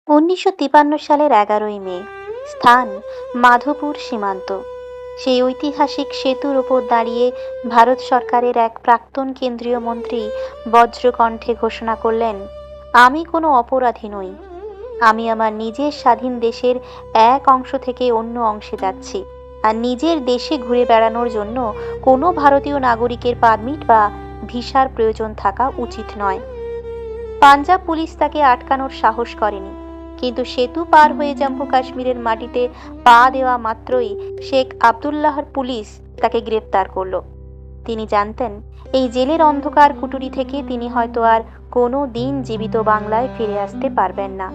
1953 সালের 11ই মে, স্থান মাধোপুর সীমান্ত। সেই ঐতিহাসিক সেতুর ওপর দাঁড়িয়ে ভারত সরকারের এক প্রাক্তন কেন্দ্রীয় মন্ত্রী বজ্রকণ্ঠে ঘোষণা করলেন, আমি কোনো অপরাধী নই। আমি আমার নিজের স্বাধীন দেশের এক অংশ থেকে অন্য অংশে যাচ্ছি, আর নিজের দেশে ঘুরে বেড়ানোর জন্য কোনো ভারতীয় নাগরিকের পারমিট বা ভিসার প্রয়োজন থাকা উচিত নয়। পাঞ্জাব পুলিশ তাকে আটকানোর সাহস করেনি, কিন্তু সেতু পার হয়ে জম্মু কাশ্মীরের মাটিতে পা দেওয়া মাত্রই শেখ আবদুল্লাহর পুলিশ তাকে গ্রেপ্তার করলো। তিনি জানতেন, এই জেলের অন্ধকার কুটুরি থেকে তিনি হয়তো আর কোনো দিন জীবিত বাংলায় ফিরে আসতে পারবেন না।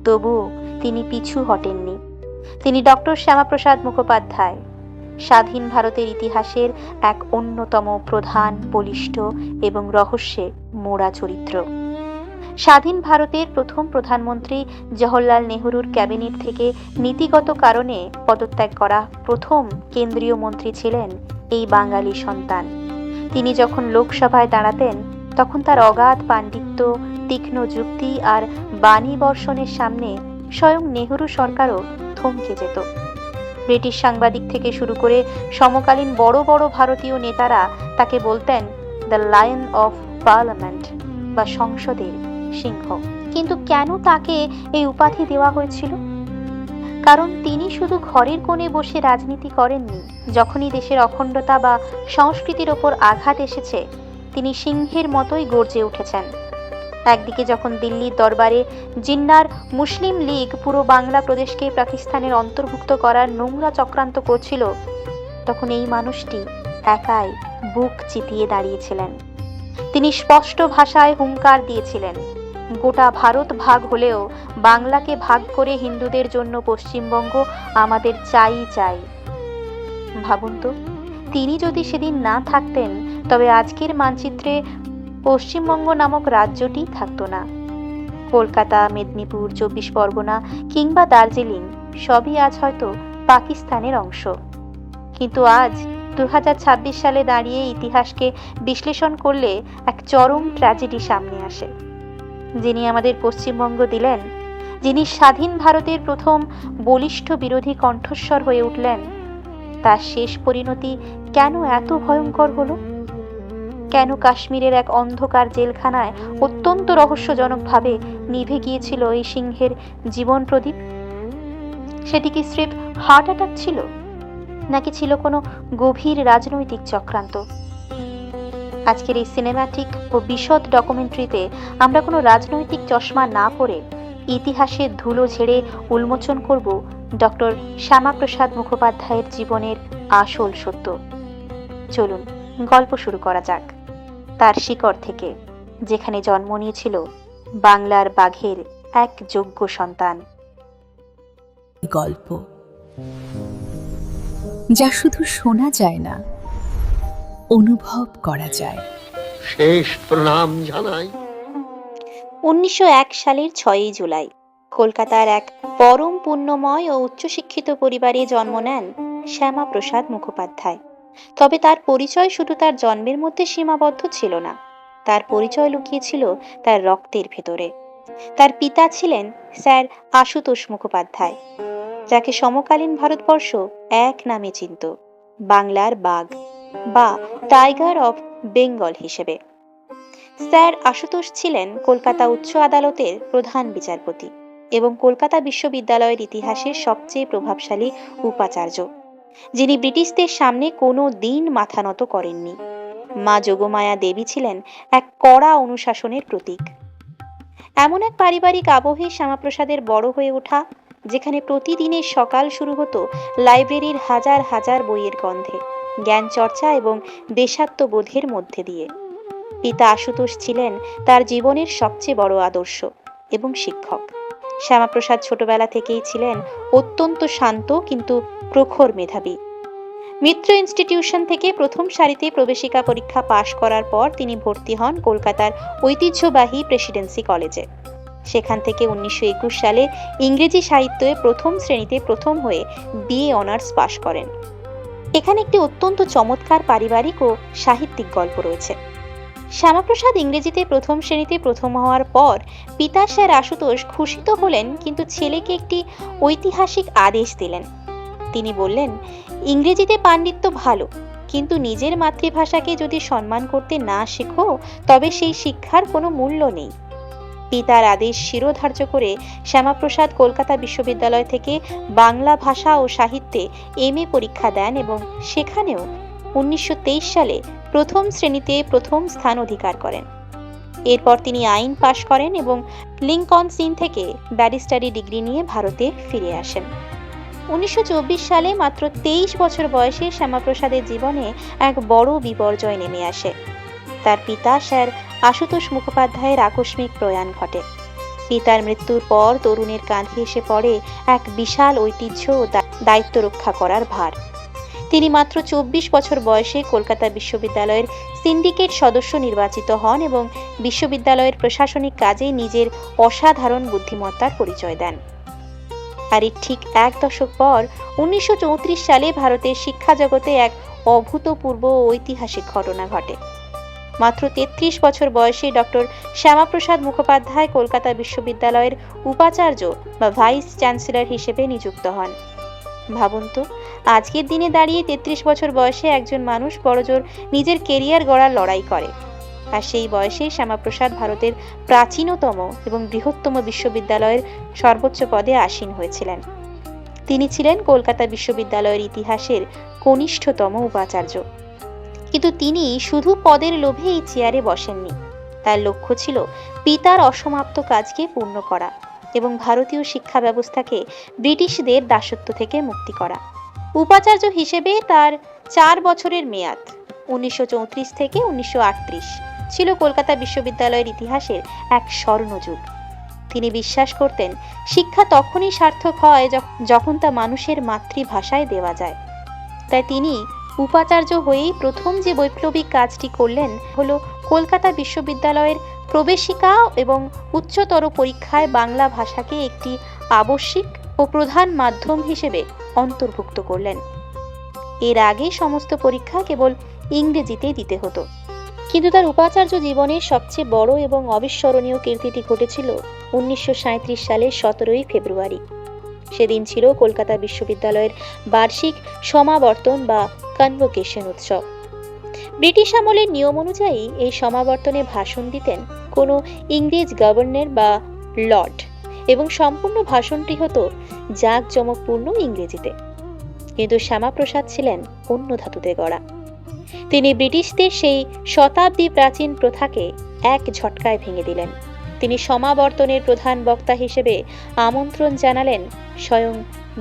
তবুও তিনি পিছু হটেননি। তিনি ডক্টর শ্যামাপ্রসাদ মুখোপাধ্যায়, স্বাধীন ভারতের ইতিহাসের এক অন্যতম প্রধান, বলিষ্ঠ এবং রহস্যে মোড়া চরিত্র। স্বাধীন ভারতের প্রথম প্রধানমন্ত্রী জওহরলাল নেহরুর ক্যাবিনেট থেকে নীতিগত কারণে পদত্যাগ করা প্রথম কেন্দ্রীয় মন্ত্রী ছিলেন এই বাঙালি সন্তান। তিনি যখন লোকসভায় দাঁড়াতেন, তখন তার অগাধ পাণ্ডিত্য, তীক্ষ্ণ যুক্তি আর বাণী বর্ষণের সামনে স্বয়ং নেহরু সরকারও থমকে যেত। ব্রিটিশ সাংবাদিক থেকে শুরু করে সমকালীন বড় বড় ভারতীয় নেতারা তাকে বলতেন দ্য লায়ন অফ পার্লামেন্ট বা সংসদের সিংহ। কিন্তু কেন তাকে এই উপাধি দেওয়া হয়েছিল? কারণ তিনি শুধু ঘরের কোণে বসে রাজনীতি করেননি। যখনই দেশের অখণ্ডতা বা সংস্কৃতির ওপর আঘাত এসেছে, তিনি সিংহের মতোই গর্জে উঠেছেন। একদিকে যখন দিল্লির দরবারে জিন্নার মুসলিম লীগ পুরো বাংলা প্রদেশকে পাকিস্তানের অন্তর্ভুক্ত করার নোংরা চক্রান্ত করছিল, তখন এই মানুষটি একাই বুক চিতিয়ে দাঁড়িয়েছিলেন। তিনি স্পষ্ট ভাষায় হুঙ্কার দিয়েছিলেন, গোটা ভারত ভাগ হলেও বাংলাকে ভাগ করে হিন্দুদের জন্য পশ্চিমবঙ্গ আমাদের চাই চাই। ভাবুন তো, তিনি যদি সেদিন না থাকতেন, তবে আজকের মানচিত্রে পশ্চিমবঙ্গ নামক রাজ্যটি থাকতো না। কলকাতা, মেদিনীপুর, 24 পরগনা কিংবা দার্জিলিং সবই আজ হয়তো পাকিস্তানের অংশ। কিন্তু আজ 2026 সালে দাঁড়িয়ে ইতিহাসকে বিশ্লেষণ করলে এক চরম ট্র্যাজেডি সামনে আসে। যিনি আমাদের পশ্চিমবঙ্গ দিলেন, যিনি স্বাধীন ভারতের প্রথম বলিষ্ঠ বিরোধী কণ্ঠস্বর হয়ে উঠলেন, তার শেষ পরিণতি কেন এত ভয়ঙ্কর হলো? কেন কাশ্মীরের এক অন্ধকার জেলখানায় অত্যন্ত রহস্যজনকভাবে নিভে গিয়েছিল এই সিংহের জীবন প্রদীপ? সেটি কি স্রেফ হার্ট অ্যাটাক ছিল, নাকি ছিল কোনো গভীর রাজনৈতিক চক্রান্ত? আজকের এই সিনেম্যাটিক ও বিশদ ডকুমেন্টারিতে আমরা কোনো রাজনৈতিক চশমা না পরে ইতিহাসের ধুলো ঝেড়ে উন্মোচন করব ডক্টর শ্যামাপ্রসাদ মুখোপাধ্যায়ের জীবনের আসল সত্য। চলুন গল্প শুরু করা যাক, তার শিকড় থেকে, যেখানে জন্ম নিয়েছিল বাংলার বাঘের এক যোগ্য সন্তান। গল্প যা শুধু শোনা যায় না, অনুভব করা যায়। শেষ প্রণাম জানাই। 1901 সালের 6ই জুলাই কলকাতার এক পরম পুণ্যময় ও উচ্চশিক্ষিত পরিবারে জন্ম নেন শ্যামাপ্রসাদ মুখোপাধ্যায়। তবে তার পরিচয় শুধু তার জন্মের মধ্যে সীমাবদ্ধ ছিল না, তার পরিচয় লুকিয়েছিল তার রক্তের ভেতরে। তার পিতা ছিলেন স্যার আশুতোষ মুখোপাধ্যায়, যাকে সমকালীন ভারতবর্ষ এক নামে চিনত, বাংলার বাঘ বা টাইগার অফ বেঙ্গল হিসেবে। স্যার আশুতোষ ছিলেন কলকাতা উচ্চ আদালতের প্রধান বিচারপতি এবং কলকাতা বিশ্ববিদ্যালয়ের ইতিহাসের সবচেয়ে প্রভাবশালী উপাচার্য, যিনি ব্রিটিশদের সামনে কোনো দিন মাথা নত করেননি। মা যোগমায়া দেবী ছিলেন এক কড়া অনুশাসনের প্রতীক। এমন এক পারিবারিক আবহে শ্যামাপ্রসাদের বড় হয়ে ওঠা, যেখানে প্রতিদিনের সকাল শুরু হতো লাইব্রেরির হাজার হাজার বইয়ের গন্ধে, জ্ঞান চর্চা এবং দেশাত্মবোধের মধ্যে দিয়ে। পিতা আশুতোষ ছিলেন তার জীবনের সবচেয়ে বড় আদর্শ এবং শিক্ষক। শ্যামাপ্রসাদ ছোটবেলা থেকেই ছিলেন অত্যন্ত শান্ত কিন্তু প্রখর মেধাবী। মিত্র ইনস্টিটিউশন থেকে প্রথম সারিতে প্রবেশিকা পরীক্ষা পাশ করার পর তিনি ভর্তি হন কলকাতার ঐতিহ্যবাহী প্রেসিডেন্সি কলেজে। সেখান থেকে 1921 সালে ইংরেজি সাহিত্যে প্রথম শ্রেণীতে প্রথম হয়ে বিএ অনার্স পাশ করেন। এখানে একটি অত্যন্ত চমৎকার পারিবারিক ও সাহিত্যিক গল্প রয়েছে। শ্যামাপ্রসাদ ইংরেজিতে প্রথম শ্রেণীতে প্রথম হওয়ার পর পিতা স্যার আশুতোষ খুশি তো হলেন, কিন্তু ছেলেকে একটি ঐতিহাসিক আদেশ দিলেন। তিনি বললেন, ইংরেজিতে পাণ্ডিত্য ভালো, কিন্তু নিজের মাতৃভাষাকে যদি সম্মান করতে না শেখো তবে সেই শিক্ষার কোনো মূল্য নেই। পিতার আদেশ শিরোধার্য করে শ্যামাপ্রসাদ কলকাতা বিশ্ববিদ্যালয় থেকে বাংলা ভাষা ও সাহিত্যে এমএ পরীক্ষা দেন এবং সেখানেও 1923 সালে প্রথম শ্রেণীতে প্রথম স্থান অধিকার করেন। এরপর তিনি আইন পাশ করেন এবং লিঙ্কনস ইন থেকে ব্যারিস্টারি ডিগ্রি নিয়ে ভারতে ফিরে আসেন। 1924 সালে মাত্র 23 বছর বয়সে শ্যামাপ্রসাদের জীবনে এক বড় বিপর্যয় নেমে আসে। তার পিতা স্যার আশুতোষ মুখোপাধ্যায়ের আকস্মিক প্রয়াণ ঘটে। পিতার মৃত্যুর পর তরুণের কাঁধে এসে পড়ে এক বিশাল ঐতিহ্য ও দায়িত্ব রক্ষা করার ভার। তিনি মাত্র 24 বছর বয়সে কলকাতা বিশ্ববিদ্যালয়ের সিন্ডিকেট সদস্য নির্বাচিত হন এবং বিশ্ববিদ্যালয়ের প্রশাসনিক কাজে নিজের অসাধারণ বুদ্ধিমত্তার পরিচয় দেন। আর এর ঠিক এক দশক পর 1934 সালে ভারতের শিক্ষা জগতে এক অভূতপূর্ব ঐতিহাসিক ঘটনা ঘটে। মাত্র 33 বছর বয়সে ডক্টর শ্যামাপ্রসাদ মুখোপাধ্যায় কলকাতা বিশ্ববিদ্যালয়ের উপাচার্য বা ভাইস চ্যান্সেলর হিসেবে নিযুক্ত হন। ভাবুন তো, আজকের দিনে দাঁড়িয়ে 33 বছর বয়সে একজন মানুষ বড়জোর নিজের কেরিয়ার গড়ার লড়াই করে। আর সেই বয়সে শ্যামাপ্রসাদ ভারতের প্রাচীনতম এবং বৃহত্তম বিশ্ববিদ্যালয়ের সর্বোচ্চ পদে আসীন হয়েছিলেন। তিনি ছিলেন কলকাতা বিশ্ববিদ্যালয়ের ইতিহাসের কনিষ্ঠতম উপাচার্য। কিন্তু তিনি শুধু পদের লোভে এই চেয়ারে বসেননি। তার লক্ষ্য ছিল পিতার অসমাপ্ত কাজকে পূর্ণ করা এবং ভারতীয় শিক্ষা ব্যবস্থাকে ব্রিটিশদের দাসত্ব থেকে মুক্তি করা। উপাচার্য হিসেবে তার 4 বছরের মেয়াদ 1934 থেকে 1938 ছিল কলকাতা বিশ্ববিদ্যালয়ের ইতিহাসের এক স্বর্ণযুগ। তিনি বিশ্বাস করতেন, শিক্ষা তখনই সার্থক হয় যখন তা মানুষের মাতৃভাষায় দেওয়া যায়। তাই তিনি উপাচার্য হয়েই প্রথম যে বৈপ্লবিক কাজটি করলেন হলো কলকাতা বিশ্ববিদ্যালয়ের প্রবেশিকা এবং উচ্চতর পরীক্ষায় বাংলা ভাষাকে একটি আবশ্যিক ও প্রধান মাধ্যম হিসেবে অন্তর্ভুক্ত করলেন। এর আগে সমস্ত পরীক্ষা কেবল ইংরেজিতে দিতে হতো। কিন্তু তার উপাচার্য জীবনের সবচেয়ে বড় এবং অবিস্মরণীয় কীর্তিটি ঘটেছিল 1937 সালের 17 ফেব্রুয়ারি। সেদিন ছিল কলকাতা বিশ্ববিদ্যালয়ের বার্ষিক সমাবর্তন বা কনভোকেশন উৎসব। ব্রিটিশ আমলের নিয়ম অনুযায়ী এই সমাবর্তনে ভাষণ দিতেন কোনো ইংরেজ গভর্নর বা লর্ড, এবং সম্পূর্ণ ভাষণটি হতো জাঁকজমকপূর্ণ ইংরেজিতে। কিন্তু শ্যামাপ্রসাদ ছিলেন অন্য ধাতুতে গড়া। তিনি ব্রিটিশদের সেই শতাব্দী প্রাচীন প্রথাকে এক ঝটকায় ভেঙে দিলেন। তিনি সমাবর্তনের প্রধান বক্তা হিসেবে আমন্ত্রণ জানালেন স্বয়ং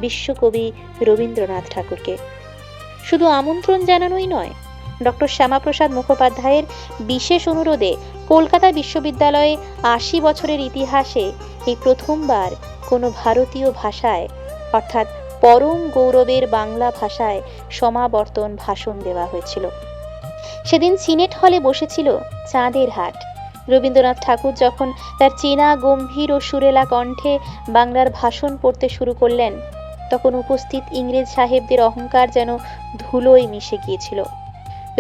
বিশ্বকবি রবীন্দ্রনাথ ঠাকুরকে। শুধু আমন্ত্রণ জানানোই নয়, ডক্টর শ্যামাপ্রসাদ মুখোপাধ্যায়ের বিশেষ অনুরোধে কলকাতা বিশ্ববিদ্যালয়ে 80 বছরের ইতিহাসে এই প্রথমবার কোনো ভারতীয় ভাষায় অর্থাৎ পরম গৌরবের বাংলা ভাষায় সমাবর্তন ভাষণ দেওয়া হয়েছিল। সেদিন সিনেট হলে বসেছিল চাঁদের হাট। রবীন্দ্রনাথ ঠাকুর যখন তার চেনা গম্ভীর ও সুরেলা কণ্ঠে বাংলার ভাষণ পড়তে শুরু করলেন, তখন উপস্থিত ইংরেজ সাহেবদের অহংকার যেন ধুলোয় মিশে গিয়েছিল।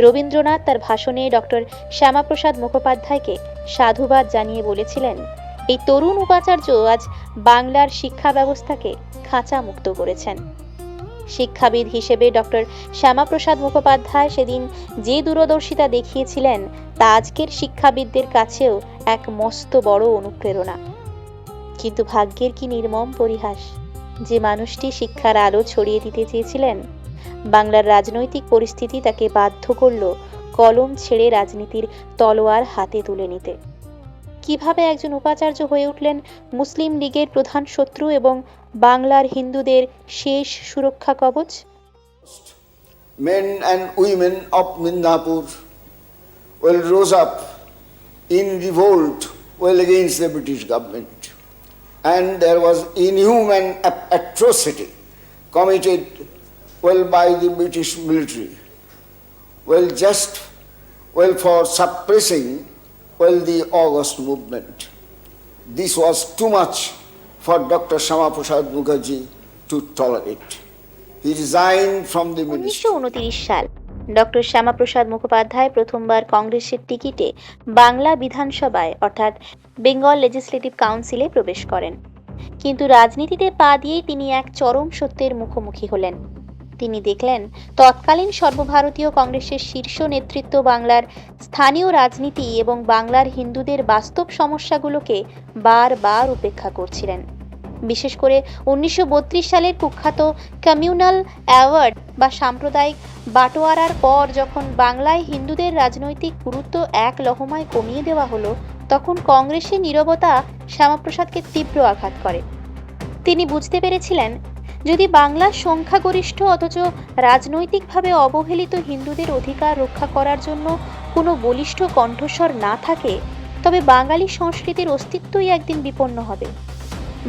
রবীন্দ্রনাথ তার ভাষণে ডক্টর শ্যামাপ্রসাদ মুখোপাধ্যায়কে সাধুবাদ জানিয়ে বলেছিলেন, এই তরুণ উপাচার্য আজ বাংলার শিক্ষা ব্যবস্থাকে খাঁচা মুক্ত করেছেন। শিক্ষাবিদ হিসেবে ডক্টর শ্যামাপ্রসাদ মুখোপাধ্যায় সেদিন যে দূরদর্শিতা দেখিয়েছিলেন তা আজকের শিক্ষাবিদদের কাছেও এক মস্ত বড় অনুপ্রেরণা। কিন্তু ভাগ্যের কি নির্মম পরিহাস, যে মানুষটি শিক্ষার আলো ছড়িয়ে দিতে চেয়েছিলেন, বাংলার রাজনৈতিক পরিস্থিতি তাকে বাধ্য করল কলম ছেড়ে রাজনীতির তলোয়ার হাতে তুলে নিতে। কিভাবে একজন উপাচার্য হয়ে উঠলেন মুসলিম লীগের প্রধান শত্রু এবং বাংলার হিন্দুদের শেষ সুরক্ষা কবচ? Men and women of Midnapur rose up in revolt against the British government, and there was inhuman atrocity committed by the British military just for suppressing the August movement. This was too much for Dr. Shamaprasad Mukherjee to tolerate. He resigned from the ministry. 1929 সাল doctor Shyamaprasad Mukhopadhyay প্রথমবার কংগ্রেসের টিকিটে বাংলা বিধানসভায় অর্থাৎ Bengal legislative কাউন্সিলে প্রবেশ করেন। কিন্তু রাজনীতিতে পা দিয়েই তিনি এক চরম সত্যের মুখোমুখি হলেন। তিনি দেখলেন তৎকালীন সর্বভারতীয় কংগ্রেসের শীর্ষ নেতৃত্ব বাংলার স্থানীয় রাজনীতি এবং বাংলার হিন্দুদের বাস্তব সমস্যাগুলোকে বারবার উপেক্ষা করছিলেন। বিশেষ করে 1932 সালের কুখ্যাত কমিউনাল অ্যাওয়ার্ড বা সাম্প্রদায়িক বাটোয়ারার পর যখন বাংলায় হিন্দুদের রাজনৈতিক গুরুত্ব এক লহমায় কমিয়ে দেওয়া হলো, তখন কংগ্রেসের নীরবতা শ্যামাপ্রসাদকে তীব্র আঘাত করে। তিনি বুঝতে পেরেছিলেন, যদি বাংলার সংখ্যাগরিষ্ঠ অথচ রাজনৈতিকভাবে অবহেলিত হিন্দুদের অধিকার রক্ষা করার জন্য কোনো বলিষ্ঠ কণ্ঠস্বর না থাকে, তবে বাঙালি সংস্কৃতির অস্তিত্বই একদিন বিপন্ন হবে।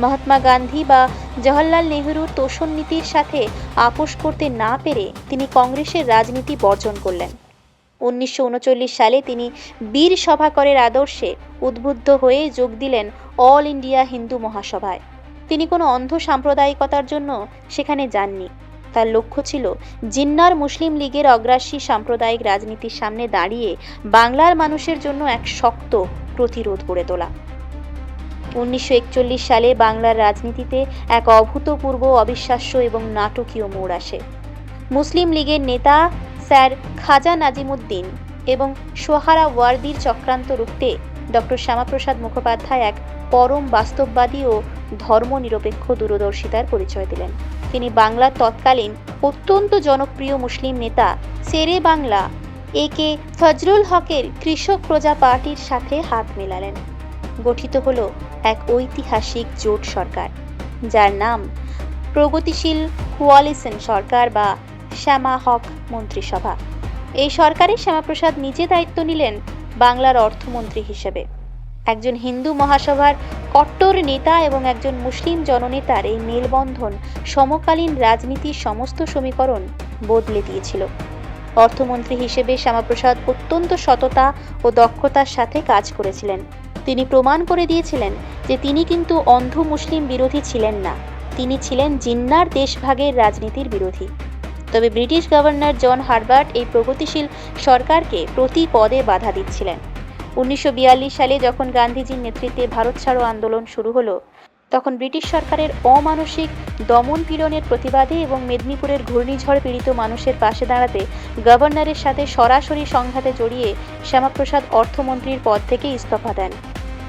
মহাত্মা গান্ধী বা জওহরলাল নেহরুর তোষণ নীতির সাথে আপোষ করতে না পেরে তিনি কংগ্রেসের রাজনীতি বর্জন করলেন। 1939 সালে তিনি বীর সভাকরের আদর্শে উদ্বুদ্ধ হয়ে যোগ দিলেন অল ইন্ডিয়া হিন্দু মহাসভায়। তিনি কোনো অন্ধ সাম্প্রদায়িকতার জন্য সেখানে যাননি। তার লক্ষ্য ছিল জিন্নার মুসলিম লীগের অগ্রাসী সাম্প্রদায়িক রাজনীতির সামনে দাঁড়িয়ে বাংলার মানুষের জন্য এক শক্ত প্রতিরোধ গড়ে তোলা। 1941 সালে বাংলার রাজনীতিতে এক অভূতপূর্ব, অবিশ্বাস্য এবং নাটকীয় মোড় আসে। মুসলিম লীগের নেতা স্যার খাজা নাজিমুদ্দিন এবং সোহরাওয়ার্দীর চক্রান্ত রুখতে ডক্টর শ্যামাপ্রসাদ মুখোপাধ্যায় এক পরম বাস্তববাদী ও ধর্মনিরপেক্ষ দূরদর্শিতার পরিচয় দিলেন। তিনি বাংলার তৎকালীন অত্যন্ত জনপ্রিয় মুসলিম নেতা শেরে বাংলা একে ফজলুল হকের কৃষক প্রজা পার্টির সাথে হাত মেলালেন। গঠিত হলো এক ঐতিহাসিক জোট সরকার, যার নাম প্রগতিশীল কোয়ালিশন সরকার বা শ্যামা হক মন্ত্রিসভা। এই সরকারে শ্যামাপ্রসাদ নিজে দায়িত্ব নিলেন বাংলার অর্থমন্ত্রী হিসেবে। একজন হিন্দু মহাসভার কট্টর নেতা এবং একজন মুসলিম জননেতার এই মেলবন্ধন সমকালীন রাজনীতির সমস্ত সমীকরণ বদলে দিয়েছিল। অর্থমন্ত্রী হিসেবে শ্যামাপ্রসাদ অত্যন্ত সততা ও দক্ষতার সাথে কাজ করেছিলেন। তিনি প্রমাণ করে দিয়েছিলেন যে তিনি কিন্তু অন্ধ মুসলিম বিরোধী ছিলেন না, তিনি ছিলেন জিন্নার দেশভাগের রাজনীতির বিরোধী। তবে ব্রিটিশ গভর্নর জন হারবার্ট এই প্রগতিশীল সরকারকে প্রতি পদে বাধা দিচ্ছিলেন। 1942 সালে যখন গান্ধীজির নেতৃত্বে ভারত ছাড়ো আন্দোলন শুরু হলো, তখন ব্রিটিশ সরকারের অমানসিক দমন পীড়নের প্রতিবাদে এবং মেদিনীপুরের ঘূর্ণিঝড় পীড়িত মানুষের পাশে দাঁড়াতে গভর্নরের সাথে সরাসরি সংঘাতে জড়িয়ে শ্যামাপ্রসাদ অর্থমন্ত্রীর পদ থেকে ইস্তফা দেন।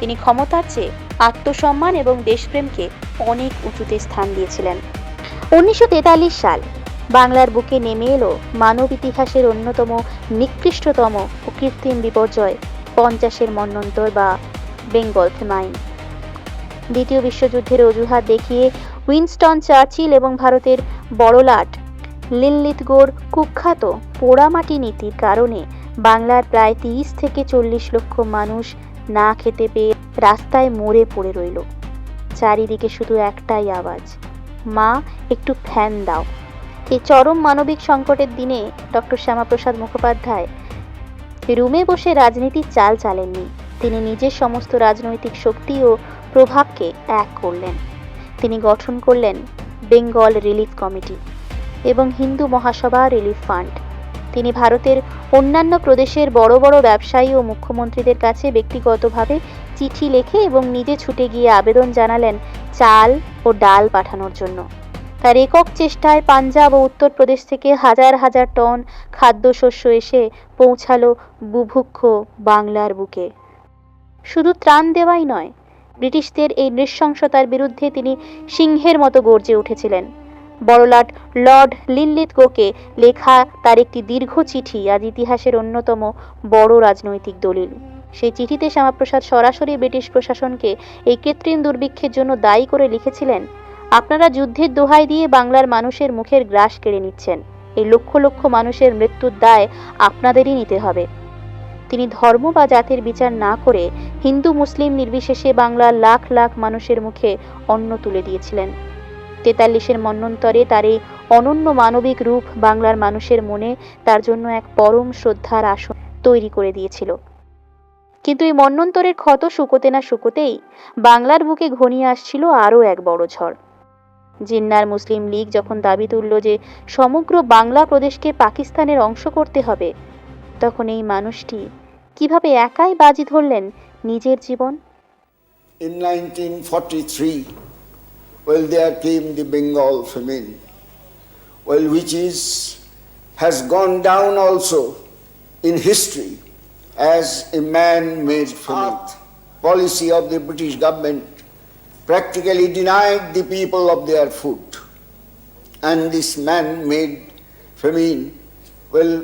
তিনি ক্ষমতার চেয়ে আত্মসম্মান এবং দেশপ্রেমকে অনেক উঁচুতে স্থান দিয়েছিলেন। 1943 সাল বাংলার বুকে নেমে এলো মানব ইতিহাসের অন্যতম নিকৃষ্টতম ও কৃত্রিম বিপর্যয় 50-এর মন্বন্তর বা বেঙ্গল ফেমাইন। দ্বিতীয় বিশ্বযুদ্ধের অজুহাত দেখিয়ে উইনস্টন চার্চিল এবং ভারতের বড়লাট লিনলিথগোর কুখ্যাত পোড়ামাটি নীতির কারণে বাংলার প্রায় 30 থেকে 40 লক্ষ মানুষ না খেতে পেয়ে রাস্তায় মরে পড়ে রইল। চারিদিকে শুধু একটাই আওয়াজ, মা একটু ফ্যান দাও। এই চরম মানবিক সংকটের দিনে ডক্টর শ্যামাপ্রসাদ মুখোপাধ্যায় রুমে বসে রাজনীতির চাল চালেননি। তিনি নিজের সমস্ত রাজনৈতিক শক্তি ও প্রভাবকে এক করলেন। তিনি গঠন করলেন বেঙ্গল রিলিফ কমিটি এবং হিন্দু মহাসভা রিলিফ ফান্ড। তিনি ভারতের অন্যান্য প্রদেশের বড় বড় ব্যবসায়ী ও মুখ্যমন্ত্রীদের কাছে ব্যক্তিগতভাবে চিঠি লেখে এবং নিজে ছুটে গিয়ে আবেদন জানালেন চাল ও ডাল পাঠানোর জন্য। তার একক চেষ্টায় পাঞ্জাব ও উত্তরপ্রদেশ থেকে হাজার হাজার টন খাদ্যশস্য এসে পৌঁছালো বুভুক্ষ বাংলার বুকে। শুধু ত্রাণ দেওয়াই নয়, ব্রিটিশদের এই নৃশংসতার বিরুদ্ধে তিনি সিংহের মতো গর্জে উঠেছিলেন। বড়লাট লর্ড লিনলিথগোকে লেখা তার একটি দীর্ঘ চিঠি আজ ইতিহাসের অন্যতম বড় রাজনৈতিক দলিল। সেই চিঠিতে শ্যামাপ্রসাদ সরাসরি ব্রিটিশ প্রশাসনকে এই কৃত্রিম দুর্ভিক্ষের জন্য দায়ী করে লিখেছিলেন, আপনারা যুদ্ধের দোহাই দিয়ে বাংলার মানুষের মুখের গ্রাস কেড়ে নিচ্ছেন। এই লক্ষ লক্ষ মানুষের মৃত্যুর দায় আপনাদেরই নিতে হবে। তিনি ধর্ম বা জাতির বিচার না করে হিন্দু মুসলিম নির্বিশেষে বাংলার লাখ লাখ মানুষের মুখে অন্ন তুলে দিয়েছিলেন। 43-এর মন্বন্তরে তার এই অনন্য মানবিক রূপ বাংলার মানুষের মনে তার জন্য এক পরম শ্রদ্ধার আসন তৈরি করে দিয়েছিল। কিন্তু এই মন্বন্তরের ক্ষত শুকোতে না শুকোতেই বাংলার বুকে ঘনিয়ে আসছিল আরও এক বড় ঝড়। জিন্নার মুসলিম লীগ যখন দাবি তুলল যে সমগ্র বাংলা প্রদেশকে পাকিস্তানের অংশ করতে হবে, তখন এই মানুষটি কিভাবে একাই বাজি ধরলেন নিজের জীবন? In 1943, well, there came the Bengal famine, well, which has gone down also in history as a man-made famine. Policy of the British government practically denied the people of their food, and this man-made famine, well,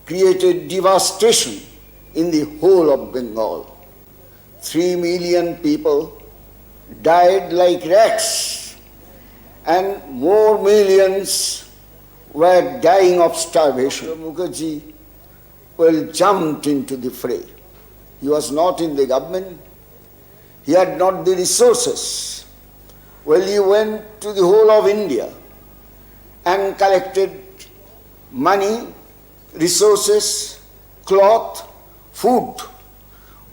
created devastation in the whole of Bengal. 3 million people died like rats, and more millions were dying of starvation. Mukherjee, well, jumped into the fray. He was not in the government. He had not the resources. Well, he went to the whole of India and collected money, resources, cloth, food,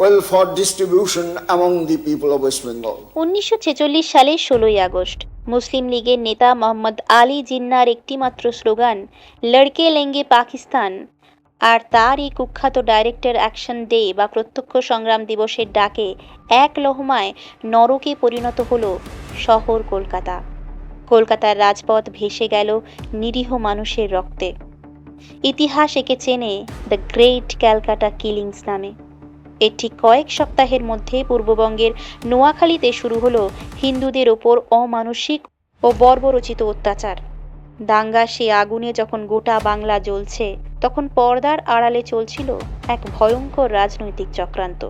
well, for distribution among the people of West Bengal. 1946 সালের 16ই August মুসলিম লীগের নেতা মোহাম্মদ আলী জিন্নার একটিমাত্র slogan লড়কে লেঙ্গে Pakistan আর তার এই কুখ্যাত director action day বা প্রত্যক্ষ সংগ্রাম দিবসের ডাকে এক লহমায় নরকে পরিণত হলো শহর কলকাতা। কলকাতার রাজপথ ভেসে গেল নিরীহ মানুষের রক্তে। ইতিহাস একে চেনে দ্য গ্রেট ক্যালকাটা কিলিংস নামে। এর ঠিক কয়েক সপ্তাহের মধ্যে পূর্ববঙ্গের নোয়াখালীতে শুরু হলো হিন্দুদের ওপর অমানসিক ও বর্বরচিত অত্যাচার। দাঙ্গা সে আগুনে যখন গোটা বাংলা জ্বলছে, তখন পর্দার আড়ালে চলছিল এক ভয়ঙ্কর রাজনৈতিক চক্রান্ত।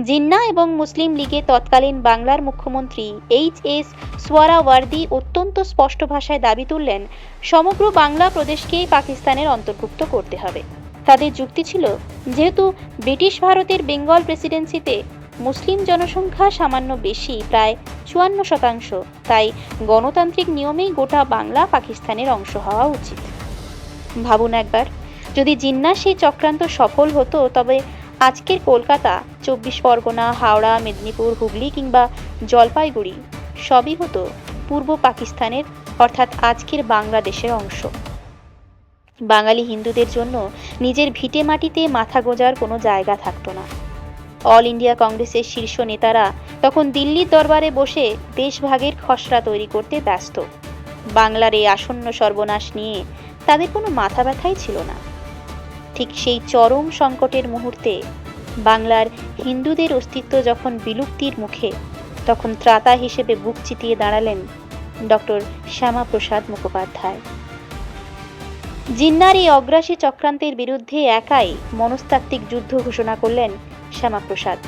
জিন্না এবং মুসলিম লীগের তৎকালীন বাংলার মুখ্যমন্ত্রী এইচ.এস. সোহরাওয়ার্দী অত্যন্ত স্পষ্ট ভাষায় দাবি তুললেন সমগ্র বাংলা প্রদেশকেই পাকিস্তানের অন্তর্ভুক্ত করতে হবে। তাদের যুক্তি ছিল, যেহেতু ব্রিটিশ ভারতের বেঙ্গল প্রেসিডেন্সিতে মুসলিম জনসংখ্যা সামান্য বেশি, প্রায় 54%, তাই গণতান্ত্রিক নিয়মেই গোটা বাংলা পাকিস্তানের অংশ হওয়া উচিত। ভাবুন একবার, যদি জিন্নার সেই চক্রান্ত সফল হতো, তবে আজকের কলকাতা, 24 পরগনা, হাওড়া, মেদিনীপুর, হুগলি কিংবা জলপাইগুড়ি সবই হতো পূর্ব পাকিস্তানের অর্থাৎ আজকের বাংলাদেশের অংশ। বাঙালি হিন্দুদের জন্য নিজের ভিটে মাটিতে মাথা গোঁজার কোনো জায়গা থাকতো না। অল ইন্ডিয়া কংগ্রেসের শীর্ষ নেতারা তখন দিল্লির দরবারে বসে দেশভাগের খসড়া তৈরি করতে ব্যস্ত। বাংলার এই আসন্ন সর্বনাশ নিয়ে তাদের কোনো মাথা ব্যথাই ছিল না। ঠিক সেই চরম সংকটের মুহূর্তে বাংলার হিন্দুদের অস্তিত্ব যখন বিলুপ্তির মুখে, তখন ত্রাতা হিসেবে বুক চিতিয়ে দাঁড়ালেন ডক্টর শ্যামাপ্রসাদ মুখোপাধ্যায়। জিন্নার এই অগ্রাসী চক্রান্তের বিরুদ্ধে একাই মনস্তাত্ত্বিক যুদ্ধ ঘোষণা করলেন শ্যামাপ্রসাদ।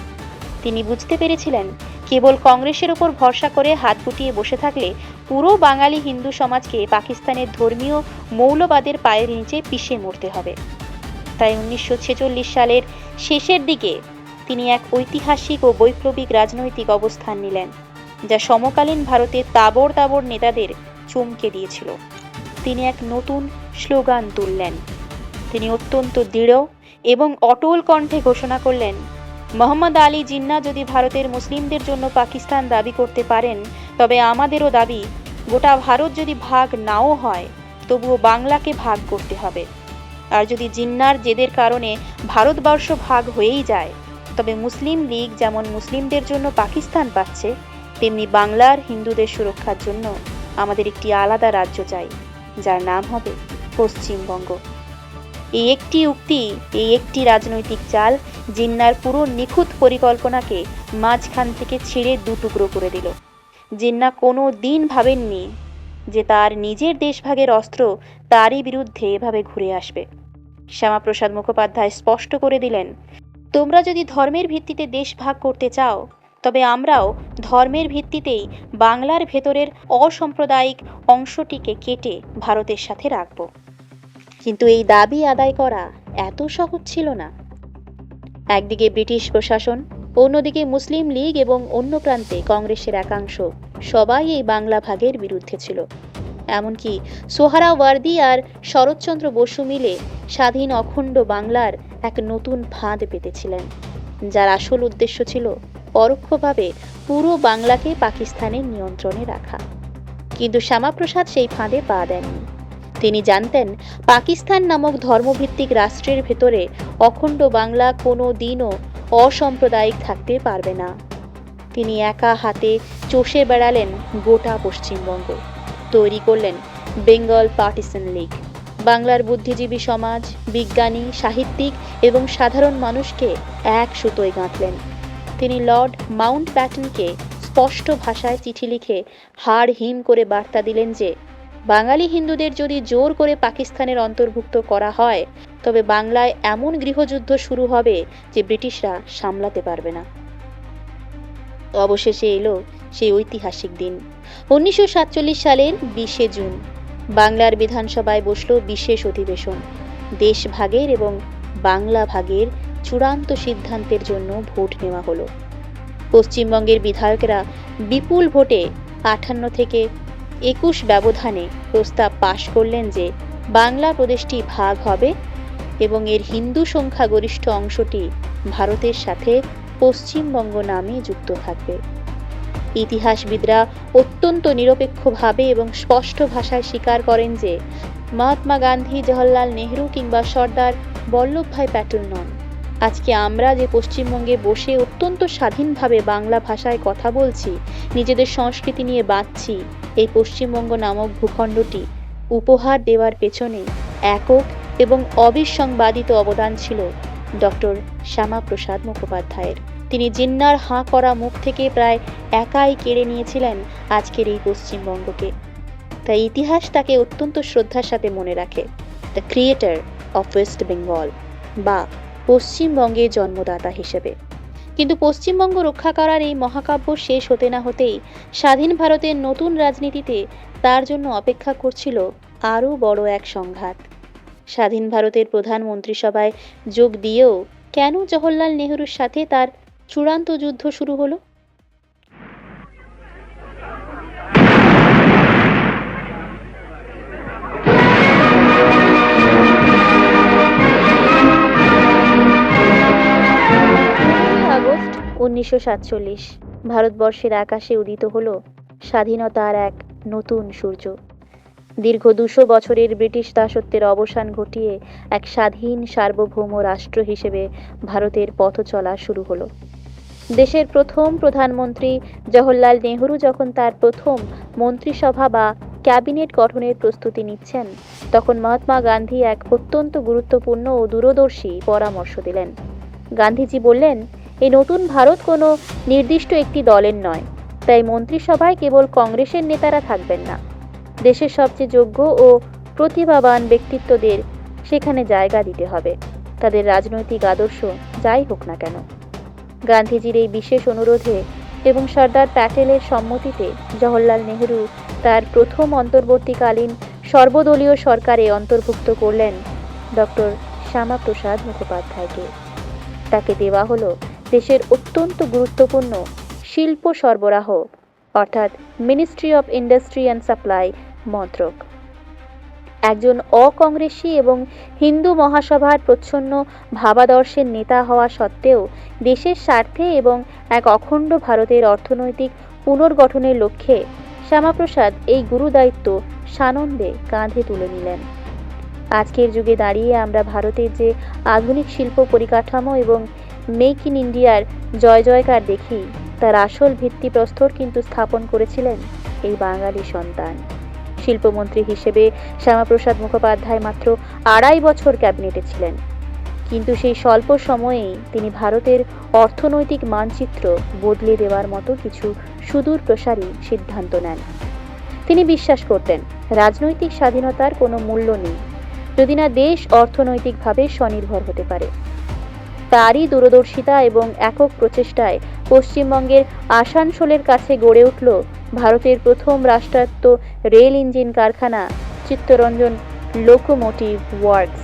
তিনি বুঝতে পেরেছিলেন, কেবল কংগ্রেসের ওপর ভরসা করে হাত গুটিয়ে বসে থাকলে পুরো বাঙালি হিন্দু সমাজকে পাকিস্তানের ধর্মীয় মৌলবাদের পায়ের নিচে পিষে মরতে হবে। তাই 1946 সালের শেষের দিকে তিনি এক ঐতিহাসিক ও বৈপ্লবিক রাজনৈতিক অবস্থান নিলেন, যা সমকালীন ভারতের তাবড় তাবড় নেতাদের চমকে দিয়েছিল। তিনি এক নতুন স্লোগান তুললেন। তিনি অত্যন্ত দৃঢ় এবং অটল কণ্ঠে ঘোষণা করলেন, মোহাম্মদ আলী জিন্না যদি ভারতের মুসলিমদের জন্য পাকিস্তান দাবি করতে পারেন, তবে আমাদেরও দাবি, গোটা ভারত যদি ভাগ নাও হয়, তবুও বাংলাকে ভাগ করতে হবে। আর যদি জিন্নার জেদের কারণে ভারতবর্ষ ভাগ হয়েই যায়, তবে মুসলিম লীগ যেমন মুসলিমদের জন্য পাকিস্তান পাচ্ছে, তেমনি বাংলার হিন্দুদের সুরক্ষার জন্য আমাদের একটি আলাদা রাজ্য চাই, যার নাম হবে পশ্চিমবঙ্গ। এই একটি উক্তি, এই একটি রাজনৈতিক চাল জিন্নার পুরো নিখুঁত পরিকল্পনাকে মাঝখান থেকে ছিঁড়ে দুটুকরো করে দিল। জিন্না কোনো দিন ভাবেননি যে তার নিজের দেশভাগের অস্ত্র তারই বিরুদ্ধে এভাবে ঘুরে আসবে। শ্যামাপ্রসাদ মুখোপাধ্যায় স্পষ্ট করে দিলেন, তোমরা যদি ধর্মের ভিত্তিতে দেশ ভাগ করতে চাও, তবে আমরাও ধর্মের ভিত্তিতেই বাংলার ভেতরের অসাম্প্রদায়িক অংশটিকে কেটে ভারতের সাথে রাখব। কিন্তু এই দাবি আদায় করা এত সহজ ছিল না। একদিকে ব্রিটিশ প্রশাসন, অন্যদিকে মুসলিম লীগ এবং অন্য প্রান্তে কংগ্রেসের একাংশ, সবাই এই বাংলা ভাগের বিরুদ্ধে ছিল। এমনকি সোহরাওয়ার্দী আর শরৎচন্দ্র বসু মিলে স্বাধীন অখণ্ড বাংলার এক নতুন ফাঁদ পেতেছিলেন, যার আসল উদ্দেশ্য ছিল পরোক্ষভাবে পুরো বাংলাকে পাকিস্তানের নিয়ন্ত্রণে রাখা। কিন্তু শ্যামাপ্রসাদ সেই ফাঁদে পা দেননি। তিনি জানতেন পাকিস্তান নামক ধর্মভিত্তিক রাষ্ট্রের ভেতরে অখণ্ড বাংলা কোনো দিনও অসাম্প্রদায়িক থাকতে পারবে না। তিনি একা হাতে চষে বেড়ালেন গোটা পশ্চিমবঙ্গ, তৈরি করলেন বেঙ্গল পার্টিশন লীগ। বাংলার বুদ্ধিজীবী সমাজ, বিজ্ঞানী, সাহিত্যিক এবং সাধারণ মানুষকে এক সুতোয় গাঁথলেন। তিনি লর্ড মাউন্টব্যাটেনকে স্পষ্ট ভাষায় চিঠি লিখে হাড় হিম করে বার্তা দিলেন যে বাঙালি হিন্দুদের যদি জোর করে পাকিস্তানের অন্তর্ভুক্ত করা হয় তবে বাংলায় এমন গৃহযুদ্ধ শুরু হবে যে ব্রিটিশরা সামলাতে পারবে না। অবশেষে এলো সেই ঐতিহাসিক দিন। 1947 সালের 20শে জুন বাংলার বিধানসভায় বসল বিশেষ অধিবেশন। দেশ ভাগের এবং বাংলা ভাগের চূড়ান্ত সিদ্ধান্তের জন্য ভোট নেওয়া হলো। পশ্চিমবঙ্গের বিধায়কেরা বিপুল ভোটে 58 থেকে 21 ব্যবধানে প্রস্তাব পাশ করলেন যে বাংলা প্রদেশটি ভাগ হবে এবং এর হিন্দু সংখ্যাগরিষ্ঠ অংশটি ভারতের সাথে পশ্চিমবঙ্গ নামে যুক্ত থাকবে। ইতিহাসবিদরা অত্যন্ত নিরপেক্ষভাবে এবং স্পষ্ট ভাষায় স্বীকার করেন যে মহাত্মা গান্ধী, জওহরলাল নেহরু কিংবা সর্দার বল্লভভাই প্যাটেল নন। আজকে আমরা যে পশ্চিমবঙ্গে বসে অত্যন্ত স্বাধীনভাবে বাংলা ভাষায় কথা বলছি, নিজেদের সংস্কৃতি নিয়ে বাঁচছি, এই পশ্চিমবঙ্গ নামক ভূখণ্ডটি উপহার দেওয়ার পেছনে একক এবং অবিসংবাদিত অবদান ছিল ডক্টর শ্যামাপ্রসাদ মুখোপাধ্যায়ের। তিনি জিন্নার হাঁ করা মুখ থেকে প্রায় একাই কেড়ে নিয়েছিলেন আজকের এই পশ্চিমবঙ্গকে। তাই ইতিহাস তাকে অত্যন্ত শ্রদ্ধার সাথে মনে রাখে, the creator of West Bengal বা পশ্চিমবঙ্গের জন্মদাতা হিসেবে। কিন্তু পশ্চিমবঙ্গ রক্ষা করার এই মহাকাব্য শেষ হতে না হতেই স্বাধীন ভারতের নতুন রাজনীতিতে তার জন্য অপেক্ষা করছিল আরও বড় এক সংঘাত। স্বাধীন ভারতের প্রধানমন্ত্রী সভায় যোগ দিয়েও কেন জওহরলাল নেহরুর সাথে তার চূড়ান্ত যুদ্ধ শুরু হলো? আগস্ট 1947 ভারতবর্ষের আকাশে উদিত হলো স্বাধীনতার এক নতুন সূর্য। দীর্ঘ 200 বছরের ব্রিটিশ দাসত্বের অবসান ঘটিয়ে এক স্বাধীন সার্বভৌম রাষ্ট্র হিসেবে ভারতের পথ চলা শুরু হলো। দেশের প্রথম প্রধানমন্ত্রী জওহরলাল নেহরু যখন তার প্রথম মন্ত্রিসভা বা ক্যাবিনেট গঠনের প্রস্তুতি নিচ্ছেন, তখন মহাত্মা গান্ধী এক অত্যন্ত গুরুত্বপূর্ণ ও দূরদর্শী পরামর্শ দিলেন। গান্ধীজি বললেন, এই নতুন ভারত কোনো নির্দিষ্ট একটি দলের নয়, তাই মন্ত্রিসভায় কেবল কংগ্রেসের নেতারা থাকবেন না। দেশের সবচেয়ে যোগ্য ও প্রতিভাবান ব্যক্তিত্বদের সেখানে জায়গা দিতে হবে, তাদের রাজনৈতিক আদর্শ যাই হোক না কেন। গান্ধীজির এই বিশেষ অনুরোধে এবং সর্দার প্যাটেলের সম্মতিতে জওহরলাল নেহরু তার প্রথম অন্তর্বর্তীকালীন সর্বদলীয় সরকারে অন্তর্ভুক্ত করলেন ডক্টর শ্যামাপ্রসাদ মুখোপাধ্যায়কে। তাকে দেওয়া হলো দেশের অত্যন্ত গুরুত্বপূর্ণ শিল্প সরবরাহ অর্থাৎ ministry of industry and supply মন্ত্রক। একজন অকংগ্রেসী এবং হিন্দু মহাসভার প্রচ্ছন্ন ভাবাদর্শের নেতা হওয়া সত্ত্বেও দেশের স্বার্থে এবং এক অখণ্ড ভারতের অর্থনৈতিক পুনর্গঠনের লক্ষ্যে শ্যামাপ্রসাদ এই গুরুদায়িত্ব সানন্দে কাঁধে তুলে নিলেন। আজকের যুগে দাঁড়িয়ে আমরা ভারতের যে আধুনিক শিল্প পরিকাঠামো এবং মেক ইন ইন্ডিয়ার জয় জয়কার দেখি, তার আসল ভিত্তিপ্রস্তর কিন্তু স্থাপন করেছিলেন এই বাঙালি সন্তান। শিল্পমন্ত্রী হিসেবে শ্যামাপ্রসাদ মুখোপাধ্যায় মাত্র 2.5 বছর ক্যাবিনেটে ছিলেন, কিন্তু সেই স্বল্প সময়েই তিনি ভারতের অর্থনৈতিক মানচিত্র বদলে দেওয়ার মতো কিছু সুদূর প্রসারী সিদ্ধান্ত নেন। তিনি বিশ্বাস করতেন রাজনৈতিক স্বাধীনতার কোনো মূল্য নেই যদি না দেশ অর্থনৈতিকভাবে স্বনির্ভর হতে পারে। তারই দূরদর্শিতা এবং একক প্রচেষ্টায় পশ্চিমবঙ্গের আসানসোলের কাছে গড়ে উঠল ভারতের প্রথম রাষ্ট্রায়ত্ত রেল ইঞ্জিন কারখানা চিত্তরঞ্জন লোকোমোটিভ ওয়ার্কস।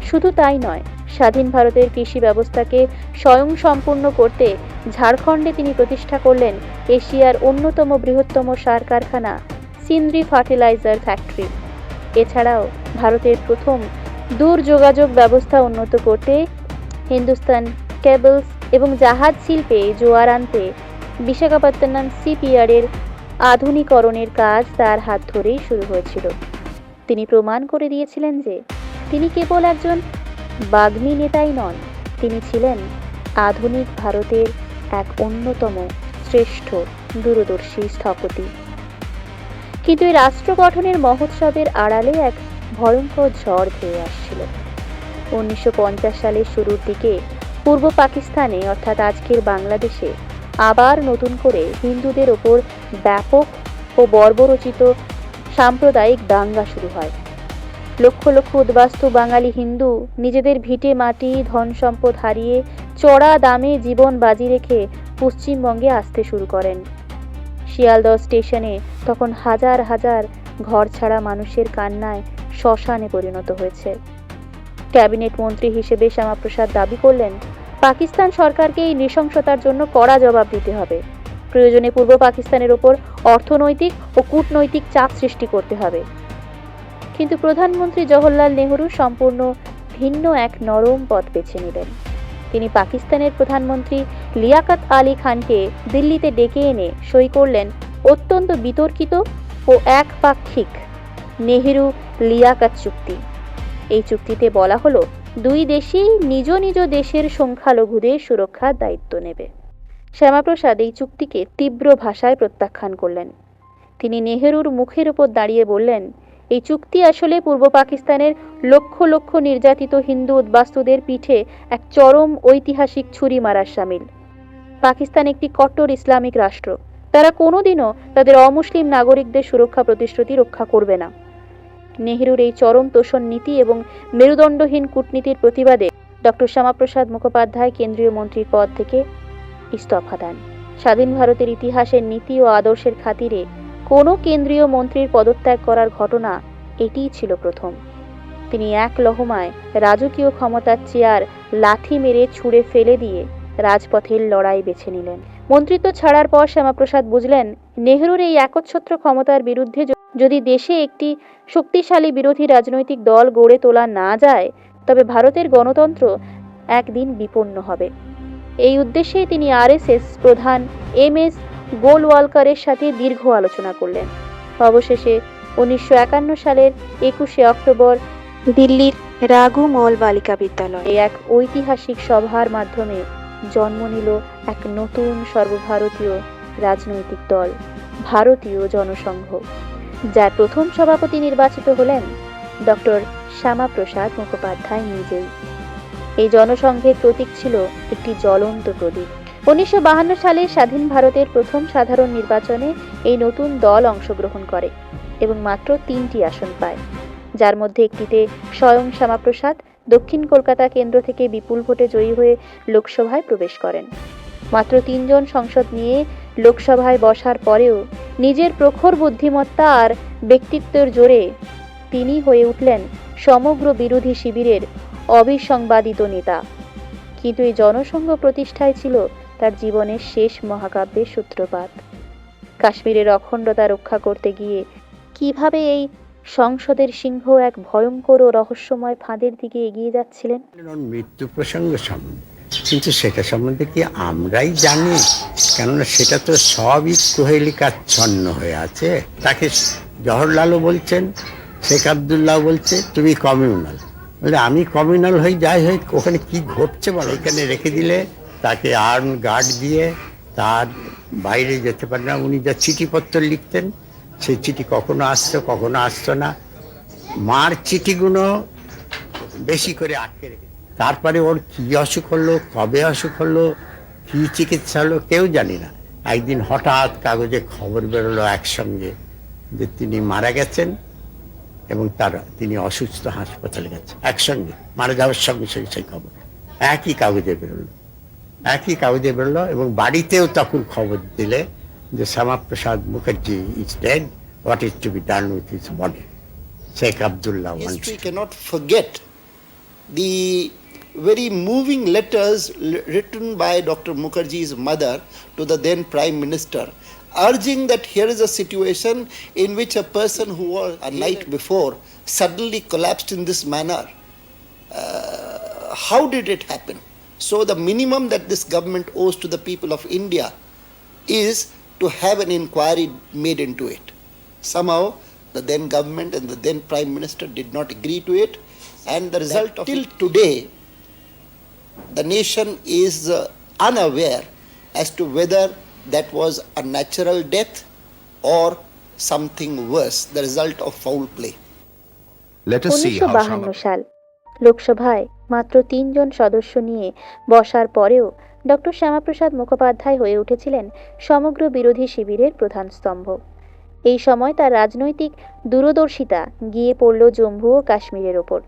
শুধু তাই নয়, স্বাধীন ভারতের কৃষি ব্যবস্থাকে স্বয়ংসম্পূর্ণ করতে ঝাড়খণ্ডে তিনি প্রতিষ্ঠা করলেন এশিয়ার অন্যতম বৃহত্তম সার কারখানা সিন্দ্রি ফার্টিলাইজার ফ্যাক্টরি। এছাড়াও ভারতের প্রথম দূর যোগাযোগ ব্যবস্থা উন্নত করতে হিন্দুস্তান কেবলস এবং জাহাজ শিল্পে জোয়ার আনতে বিশাখাপত্তনম সিপিয়ার্ডের আধুনিকরণের কাজ তার হাত ধরেই শুরু হয়েছিল। তিনি প্রমাণ করে দিয়েছিলেন যে তিনি কেবল একজন বাগ্মী নেতাই নন, তিনি ছিলেন আধুনিক ভারতের এক অন্যতম শ্রেষ্ঠ দূরদর্শী স্থপতি। কিন্তু এই রাষ্ট্র গঠনের মহোৎসবের আড়ালে এক ভয়ঙ্কর ঝড় ধেয়ে আসছিল। 1950 সালের শুরুর দিকে পূর্ব পাকিস্তানে অর্থাৎ আজকের বাংলাদেশে আবার নতুন করে হিন্দুদের ওপর ব্যাপক ও বর্বরচিত সাম্প্রদায়িক দাঙ্গা শুরু হয়। লক্ষ লক্ষ উদ্বাস্তু বাঙালি হিন্দু নিজেদের ভিটে মাটি ধন সম্পদ হারিয়ে চড়া দামে জীবন বাজি রেখে পশ্চিমবঙ্গে আসতে শুরু করেন। শিয়ালদহ স্টেশনে তখন হাজার হাজার ঘর ছাড়া মানুষের কান্নায় শ্মশানে পরিণত হয়েছে। ক্যাবিনেট মন্ত্রী হিসেবে শ্যামাপ্রসাদ দাবি করলেন, পাকিস্তান সরকারকে এই নৃশংসতার জন্য কড়া জবাব দিতে হবে। প্রয়োজনে পূর্ব পাকিস্তানের ওপর অর্থনৈতিক ও কূটনৈতিক চাপ সৃষ্টি করতে হবে। কিন্তু প্রধানমন্ত্রী জওহরলাল নেহরু সম্পূর্ণ ভিন্ন এক নরম পথ বেছে নিলেন। তিনি পাকিস্তানের প্রধানমন্ত্রী লিয়াকত আলী খানকে দিল্লিতে ডেকে এনে সই করলেন অত্যন্ত বিতর্কিত ও একপাক্ষিক নেহেরু লিয়াকত চুক্তি। এই চুক্তিতে বলা হলো, দুই দেশই নিজ নিজ দেশের সংখ্যালঘুদের সুরক্ষার দায়িত্ব নেবে। শ্যামাপ্রসাদ এই চুক্তিকে তীব্র ভাষায় প্রত্যাখ্যান করলেন। তিনি নেহেরুর মুখের উপর দাঁড়িয়ে বললেন, এই চুক্তি আসলে পূর্ব পাকিস্তানের লক্ষ লক্ষ নির্যাতিত হিন্দু উদ্বাস্তুদের পিঠে এক চরম ঐতিহাসিক ছুরি মারার শামিল। পাকিস্তান একটি কট্টর ইসলামিক রাষ্ট্র। তারা কোনোদিনও তাদের অমুসলিম নাগরিকদের সুরক্ষা প্রতিশ্রুতি রক্ষা করবে না। নেহেরুর এই চরম তোষণ নীতি এবং মেরুদণ্ডহীন কূটনীতির প্রতিবাদে ডক্টর শ্যামাপ্রসাদ মুখোপাধ্যায় কেন্দ্রীয় মন্ত্রীর পদ থেকে ইস্তফা দেন। স্বাধীন ভারতের ইতিহাসের নীতি ও আদর্শের খাতিরে কোনো কেন্দ্রীয় মন্ত্রীর পদত্যাগ করার ঘটনা এটিই ছিল প্রথম। তিনি এক লহমায় রাজকীয় ক্ষমতার চেয়ার লাথি মেরে ছুঁড়ে ফেলে দিয়ে রাজপথের লড়াই বেছে নিলেন। মন্ত্রিত্ব ছাড়ার পর শ্যামাপ্রসাদ বুঝলেন, নেহরুর এই একচ্ছত্র ক্ষমতার বিরুদ্ধে যদি দেশে একটি শক্তিশালী বিরোধী রাজনৈতিক দল গড়ে তোলা না যায়, তবে ভারতের গণতন্ত্র একদিন বিপন্ন হবে। এই উদ্দেশ্যে তিনি আরএসএস প্রধান এম.এস. গোলওয়ালকারের সাথে দীর্ঘ আলোচনা করলেন। অবশেষে 1951 সালের 21শে অক্টোবর দিল্লির রাঘু মল বালিকা বিদ্যালয়ে এক ঐতিহাসিক সভার মাধ্যমে জন্ম নিল এক নতুন সর্বভারতীয় রাজনৈতিক দল, ভারতীয় জনসংঘ, যার প্রথম সভাপতি নির্বাচিত হলেন ডক্টর শ্যামাপ্রসাদ মুখোপাধ্যায় নিজেই। এই জনসংঘের প্রতীক ছিল একটি জ্বলন্ত প্রদীপ। 1952 সালে স্বাধীন ভারতের প্রথম সাধারণ নির্বাচনে এই নতুন দল অংশগ্রহণ করে এবং মাত্র 3টি আসন পায়, যার মধ্যে একটিতে স্বয়ং শ্যামাপ্রসাদ দক্ষিণ কলকাতা কেন্দ্র থেকে বিপুল ভোটে জয়ী হয়ে লোকসভায় প্রবেশ করেন। মাত্র 3 জন সংসদ নিয়ে লোকসভায় বসার পরেও নিজের প্রখর বুদ্ধিমত্তা আর ব্যক্তিত্বের জোরে তিনি হয়ে উঠলেন সমগ্র বিরোধী শিবিরের অবিসংবাদিত নেতা। কিন্তু এই জনসংঘ প্রতিষ্ঠায় ছিল তার জীবনের শেষ মহাকাব্যের সূত্রপাত। কাশ্মীরের অখণ্ডতা রক্ষা করতে গিয়ে কিভাবে এই সংসদের সিংহ এক ভয়ঙ্কর ও রহস্যময় ফাঁদের দিকে এগিয়ে যাচ্ছিলেন। মৃত্যু প্রসঙ্গ সম্বন্ধে, কিন্তু সেটা সম্বন্ধে কি আমরাই জানি? কেননা সেটা তো সবই কুহেলিকাচ্ছন্ন হয়ে আছে। তাকে জওহরলালও বলছেন, শেখ আবদুল্লাহ বলছে তুমি কমিউনাল, বলে আমি কমিউনাল হই, যাই হোক ওখানে কি ঘটছে বলো। এখানে রেখে দিলে তাকে আর্ম গার্ড দিয়ে তার বাইরে যেতে পারে না। উনি যা চিঠিপত্র লিখতেন, সেই চিঠি কখনো আসতো না। মার চিঠিগুলো বেশি করে আটকে রেখে, তারপরে ওর কী অসুখ হলো, কবে অসুখ হলো, কী চিকিৎসা হলো কেউ জানি না। একদিন হঠাৎ কাগজে খবর বেরোলো একসঙ্গে যে তিনি মারা গেছেন এবং তিনি অসুস্থ, হাসপাতালে গেছেন। একসঙ্গে মারা যাওয়ার সঙ্গে সঙ্গে সেই খবর একই কাগজে বেরোলো এবং বাড়িতেও তখন খবর দিলে যে Shyamaprasad Mukherjee is dead, what is to be done with his body. Sheikh Abdullah once. History cannot forget the very moving letters written by Dr. Mukherjee's mother to the then Prime Minister, urging that here is a situation in which a person who was a night before suddenly collapsed in this manner. How did it happen? So the minimum that this government owes to the people of India is to have an inquiry made into it. Somehow, the then government and the then Prime Minister did not agree to it, and the result of till today, the nation is unaware as to whether that was a natural death or something worse, the result of foul play. Let us see how 1952 সাল লোকসভায় মাত্র 3 জন সদস্য নিয়ে বসার পরেও doctor Shyamaprasad Mukhopadhyay হয়ে উঠেছিলেন সমগ্র বিরোধী শিবিরের প্রধান স্তম্ভ। এই সময় তার রাজনৈতিক দূরদর্শিতা গিয়ে পড়ল জম্মু ও কাশ্মীরের ওপর।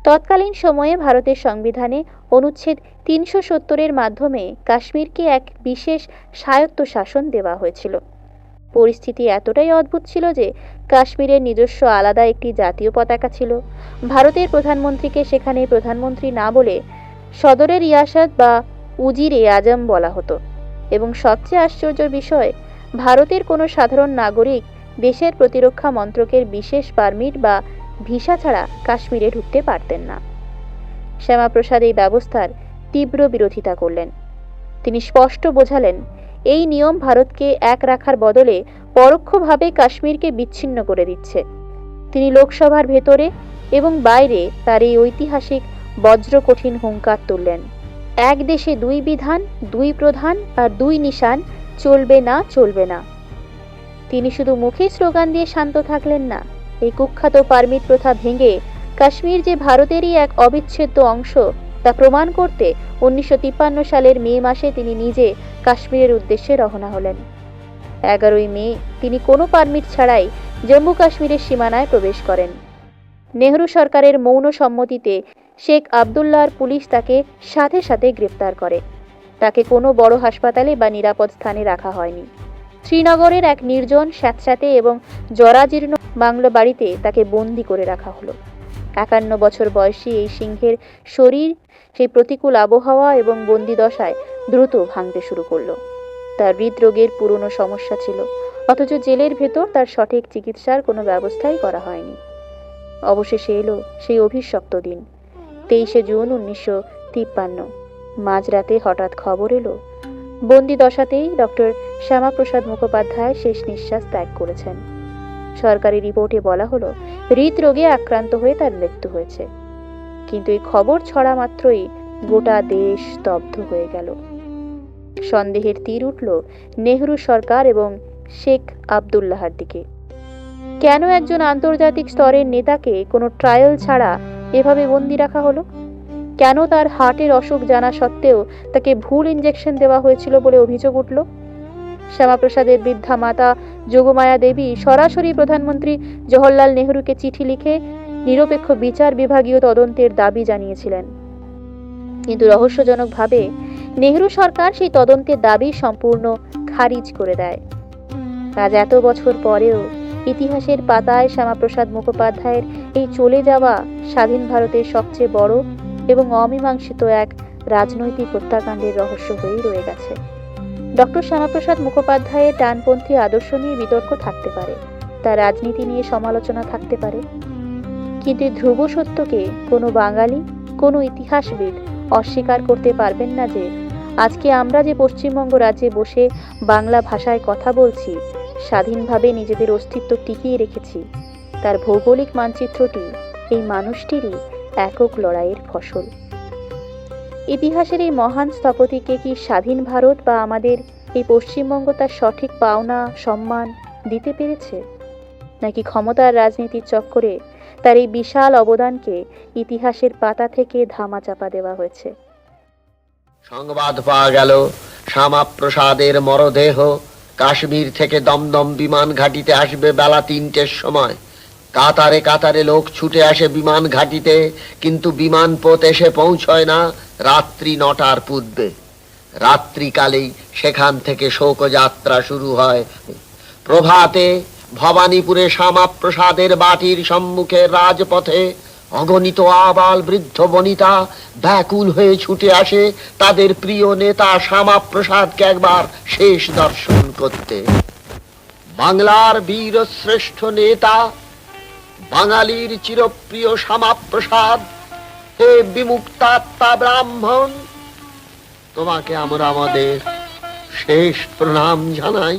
তৎকালীন সময়ে ভারতের সংবিধানে অনুচ্ছেদ 370-এর মাধ্যমে কাশ্মীরকে এক বিশেষ স্বায়ত্তশাসন দেওয়া হয়েছিল। পরিস্থিতি এতটাই অদ্ভুত ছিল যে কাশ্মীরের নিজস্ব আলাদা একটি জাতীয় পতাকা ছিল। ভারতের প্রধানমন্ত্রীকে সেখানে প্রধানমন্ত্রী না বলে সদরের রিয়াসত বা উজিরে আজম বলা হতো, এবং সবচেয়ে আশ্চর্যের বিষয়, ভারতের কোনো সাধারণ নাগরিক দেশের প্রতিরক্ষা মন্ত্রকের বিশেষ পারমিট বা ভিসা ছাড়া কাশ্মীরে ঢুকতে পারতেন না। শ্যামাপ্রসাদ এই ব্যবস্থার তীব্র বিরোধিতা করলেন। তিনি স্পষ্ট বোঝালেন, এই নিয়ম ভারতকে এক রাখার বদলে পরোক্ষভাবে কাশ্মীরকে বিচ্ছিন্ন করে দিচ্ছে। তিনি লোকসভার ভেতরে এবং বাইরে তার এই ঐতিহাসিক বজ্রকঠিন হুঙ্কার তুললেন, এক দেশে দুই বিধান, দুই প্রধান আর দুই নিশান, চলবে না, চলবে না। তিনি শুধু মুখে স্লোগান দিয়ে শান্ত থাকলেন না, এই কুখ্যাত পারমিট প্রথা ভেঙে কাশ্মীর যে ভারতেরই এক অবিচ্ছেদ্য অংশ তা প্রমাণ করতে 1953 সালের মে মাসে তিনি নিজে কাশ্মীরের উদ্দেশ্যে রওনা হলেন। 11ই মে তিনি কোনো পারমিট ছাড়াই জম্মু কাশ্মীরের সীমানায় প্রবেশ করেন। নেহরু সরকারের মৌন সম্মতিতে শেখ আবদুল্লাহর পুলিশ তাকে সাথে সাথে গ্রেপ্তার করে। তাকে কোনো বড় হাসপাতালে বা নিরাপদ স্থানে রাখা হয়নি। শ্রীনগরের এক নির্জন, স্যাঁতস্যাঁতে এবং জরাজীর্ণ বাংলো বাড়িতে তাকে বন্দি করে রাখা হলো। 51 বছর বয়সী এই সিংহের শরীর সেই প্রতিকূল আবহাওয়া এবং বন্দি দশায় দ্রুত ভাঙতে শুরু করলো। তার হৃদরোগের পুরনো সমস্যা ছিল, অথচ জেলের ভেতর তার সঠিক চিকিৎসার কোনো ব্যবস্থাই করা হয়নি। অবশেষে এলো সেই অভিশপ্ত দিন, 23শে জুন 1953। মাঝরাতে হঠাৎ খবর এলো, বন্দি দশাতেই ডক্টর শ্যামাপ্রসাদ মুখোপাধ্যায় শেষ নিঃশ্বাস ত্যাগ করেছেন। সরকারি রিপোর্টে বলা হলো, হৃদরোগে আক্রান্ত হয়ে তার মৃত্যু হয়েছে। কিন্তু এই খবর ছড়া মাত্রই গোটা দেশ স্তব্ধ হয়ে গেল। সন্দেহের তীর উঠল নেহরু সরকার এবং শেখ আবদুল্লাহর দিকে। কেন একজন আন্তর্জাতিক স্তরের নেতাকে কোনো ট্রায়াল ছাড়া এভাবে বন্দি রাখা হলো? কেন তার হার্টের অসুখ জানা সত্ত্বেও তাকে ভুল ইঞ্জেকশন দেওয়া হয়েছিল বলে অভিযোগ উঠল? শ্যামাপ্রসাদের বৃদ্ধা মাতা যোগমায়া দেবী সরাসরি প্রধানমন্ত্রী জওহরলাল নেহরুকে চিঠি লিখে নিরপেক্ষ বিচার বিভাগীয় তদন্তের দাবি জানিয়েছিলেন। কিন্তু রহস্যজনকভাবে নেহরু সরকার সেই তদন্তের দাবি সম্পূর্ণ খারিজ করে দেয়। আজ এত বছর পরেও ইতিহাসের পাতায় শ্যামাপ্রসাদ মুখোপাধ্যায়ের এই চলে যাওয়া স্বাধীন ভারতের সবচেয়ে বড় এবং অমীমাংসিত এক রাজনৈতিক হত্যাকাণ্ডের রহস্য হয়েই রয়ে গেছে। ডক্টর শ্যামাপ্রসাদ মুখোপাধ্যায়ের ডানপন্থী আদর্শ নিয়ে বিতর্ক থাকতে পারে, তার রাজনীতি নিয়ে সমালোচনা থাকতে পারে, কিন্তু ধ্রুব সত্যকে কোনো বাঙালি, কোনো ইতিহাসবিদ অস্বীকার করতে পারবেন না যে আজকে আমরা যে পশ্চিমবঙ্গ রাজ্যে বসে বাংলা ভাষায় কথা বলছি, স্বাধীনভাবে নিজেদের অস্তিত্ব টিকিয়ে রেখেছি, তার ভৌগোলিক মানচিত্রটি এই মানুষটিরই একক লড়াইয়ের ফসল। ইতিহাসের এই মহান স্থপতিকে কি স্বাধীন ভারত বা আমাদের এই পশ্চিমবঙ্গ তার সঠিক পাওনা সম্মান দিতে পেরেছে, নাকি ক্ষমতার রাজনীতির চক্করে তার এই বিশাল অবদানকে ইতিহাসের পাতা থেকে ধামাচাপা দেওয়া হয়েছে? সংবাদ পাওয়া গেল, শ্যামাপ্রসাদের মরদেহ কাশ্মীর থেকে দমদম বিমান ঘাঁটিতে আসবে বেলা 3টের সময়। কাতারে কাতারে লোক ছুটে আসে বিমান ঘাঁটিতে, কিন্তু বিমানপথ এসে পৌঁছয় না রাত্রি 9টার পূর্বে। রাত্রিকালেই সেখান থেকে শোকযাত্রা শুরু হয়। প্রভাতে ভবানীপুরে শ্যামাপ্রসাদের বাটির সম্মুখে রাজপথে অগণিত আবাল বৃদ্ধ বনিতা ব্যাকুল হয়ে ছুটে আসে তাদের প্রিয় নেতা শ্যামাপ্রসাদকে একবার শেষ দর্শন করতে। বাংলার বীর শ্রেষ্ঠ নেতা, বাঙালির চিরপ্রিয় শ্যামাপ্রসাদ, হে বিমুক্তাত্মা ব্রাহ্মণ, তোমাকে আমরা আমাদের শেষ প্রণাম জানাই।